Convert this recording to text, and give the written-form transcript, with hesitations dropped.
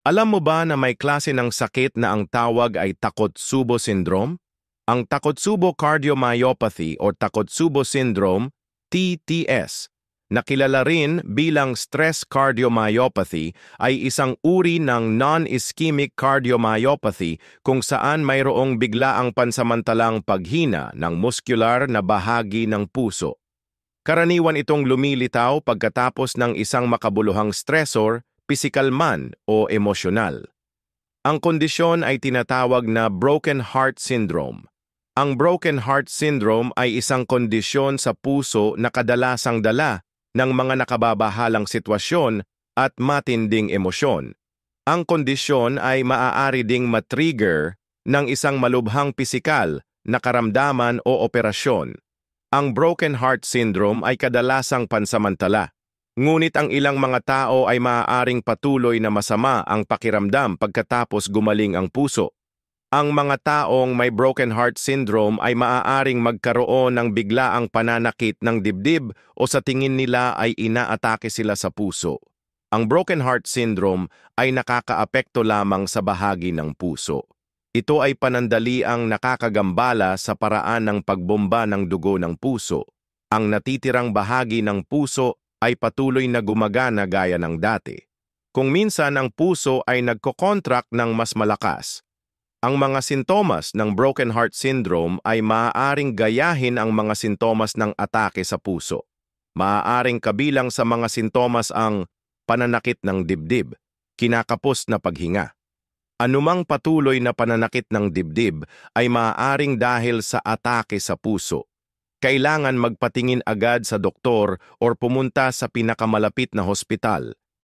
Alam mo ba na may klase ng sakit na ang tawag ay Takotsubo syndrome? Ang Takotsubo cardiomyopathy o Takotsubo syndrome, TTS, na kilala rin bilang stress cardiomyopathy ay isang uri ng non-ischemic cardiomyopathy kung saan mayroong biglaang pansamantalang paghina ng muscular na bahagi ng puso. Karaniwan itong lumilitaw pagkatapos ng isang makabuluhang stressor, pisikal man o emosyonal. Ang kondisyon ay tinatawag na broken heart syndrome. Ang broken heart syndrome ay isang kondisyon sa puso na kadalasang dala ng mga nakababahalang sitwasyon at matinding emosyon. Ang kondisyon ay maaari ding matrigger ng isang malubhang pisikal na karamdaman o operasyon. Ang broken heart syndrome ay kadalasang pansamantala. Ngunit ang ilang mga tao ay maaaring patuloy na masama ang pakiramdam pagkatapos gumaling ang puso. Ang mga taong may broken heart syndrome ay maaaring magkaroon ng biglaang pananakit ng dibdib o sa tingin nila ay inaatake sila sa puso. Ang broken heart syndrome ay nakakaapekto lamang sa bahagi ng puso. Ito ay panandaliang nakakagambala sa paraan ng pagbomba ng dugo ng puso. Ang natitirang bahagi ng puso ay patuloy na gumagana gaya ng dati. Kung minsan ang puso ay nagko-contract ng mas malakas. Ang mga sintomas ng broken heart syndrome ay maaaring gayahin ang mga sintomas ng atake sa puso. Maaaring kabilang sa mga sintomas ang pananakit ng dibdib, kinakapos na paghinga. Anumang patuloy na pananakit ng dibdib ay maaaring dahil sa atake sa puso. Kailangan magpatingin agad sa doktor o pumunta sa pinakamalapit na hospital.